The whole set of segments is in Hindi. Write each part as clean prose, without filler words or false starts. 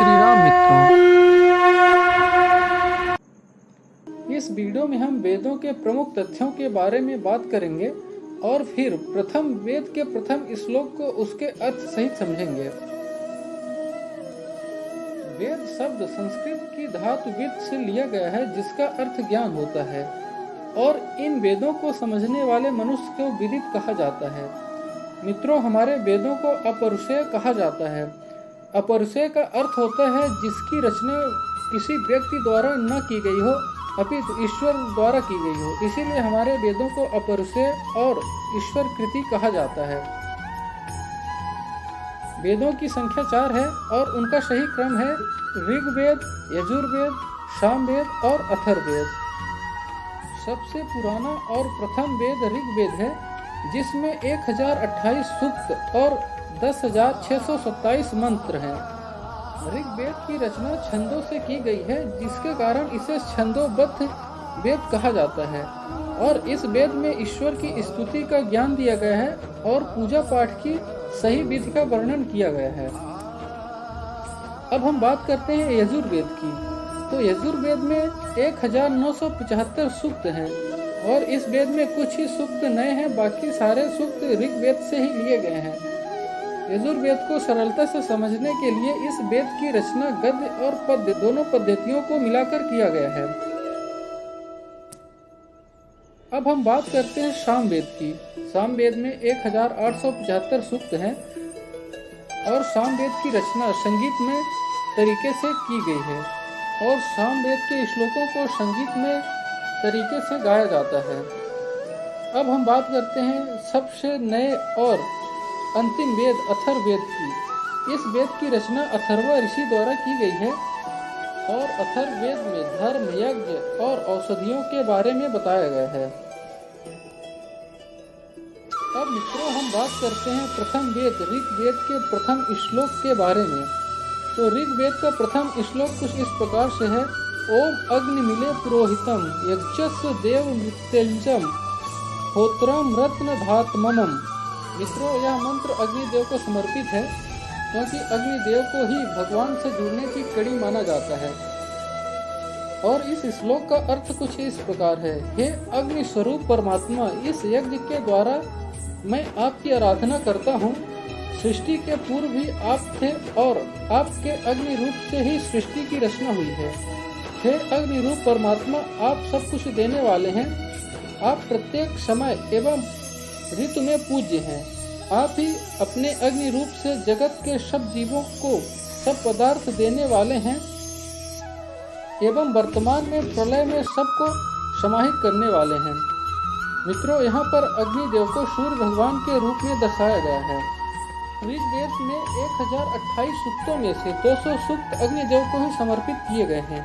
श्री राम मित्रों, इस वीडियो में हम वेदों के प्रमुख तथ्यों के बारे में बात करेंगे और फिर प्रथम वेद के प्रथम श्लोक को उसके अर्थ सहित समझेंगे। वेद शब्द संस्कृत की धातु विद से लिया गया है, जिसका अर्थ ज्ञान होता है, और इन वेदों को समझने वाले मनुष्य को विदित कहा जाता है। मित्रों, हमारे वेदों को अपरुषेय कहा जाता है। अपरुषेय का अर्थ होता है जिसकी रचना किसी व्यक्ति द्वारा न की गई हो, अपितु ईश्वर द्वारा की गई हो। इसीलिए हमारे वेदों को अपरुषेय और ईश्वर कृति कहा जाता है। वेदों की संख्या 4 है और उनका सही क्रम है ऋग्वेद, यजुर्वेद, सामवेद और अथर्ववेद। सबसे पुराना और प्रथम वेद ऋग्वेद है, जिसमें 1028 सूक्त और 10,627 मंत्र हैं। ऋग्वेद की रचना छंदों से की गई है, जिसके कारण इसे छंदोबद्ध वेद कहा जाता है, और इस वेद में ईश्वर की स्तुति का ज्ञान दिया गया है और पूजा पाठ की सही विधि का वर्णन किया गया है। अब हम बात करते हैं यजुर्वेद की। तो यजुर्वेद में 1975 सूक्त हैं, और इस वेद में कुछ ही सूक्त नए हैं, बाकी सारे सूक्त ऋग्वेद से ही लिए गए हैं। यजुर्वेद को सरलता से समझने के लिए इस वेद की रचना गद्य और पद्य दोनों पद्धतियों को मिलाकर किया गया है। अब हम बात करते हैं सामवेद की। सामवेद में 1875 सूक्त हैं, और सामवेद की रचना संगीतमय तरीके से की गई है, और सामवेद के श्लोकों को संगीतमय तरीके से गाया जाता है। अब हम बात करते हैं सबसे नए और अंतिम वेद अथर्ववेद की। इस वेद की रचना अथर्व ऋषि द्वारा की गई है, और अथर्ववेद में धर्म, यज्ञ और औषधियों के बारे में बताया गया है। अब मित्रों, हम बात करते हैं प्रथम वेद ऋग्वेद के प्रथम श्लोक के बारे में। तो ऋग्वेद का प्रथम श्लोक कुछ इस प्रकार से है: ओम अग्नि मिले पुरोहितम यज्ञस्य देव मृत्युंजम होत्रम रत्न धातमम। मित्रों, यह मंत्र अग्निदेव को समर्पित है, क्योंकि अग्निदेव को ही भगवान से जुड़ने की कड़ी माना जाता है। और इस श्लोक का अर्थ कुछ इस प्रकार है: हे अग्नि स्वरूप परमात्मा, इस यज्ञ के द्वारा मैं आपकी आराधना करता हूँ। सृष्टि के पूर्व भी आप थे, और आपके अग्नि रूप से ही सृष्टि की रचना हुई है। हे अग्नि रूप परमात्मा, आप सब कुछ देने वाले हैं। आप प्रत्येक समय एवं ऋतु में पूज्य हैं। आप ही अपने अग्नि रूप से जगत के सब जीवों को सब पदार्थ देने वाले हैं, एवं वर्तमान में प्रलय में सबको समाहित करने वाले हैं। मित्रों, यहाँ पर अग्निदेव को सूर्य भगवान के रूप में दर्शाया गया है। ऋग्वेद में 1028 सूक्तों में से 200 सूक्त अग्निदेव को ही समर्पित किए गए हैं।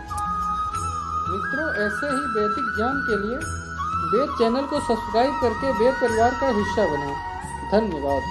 मित्रों, ऐसे ही वैदिक ज्ञान के लिए वेद चैनल को सब्सक्राइब करके वेद परिवार का हिस्सा बनें। धन्यवाद।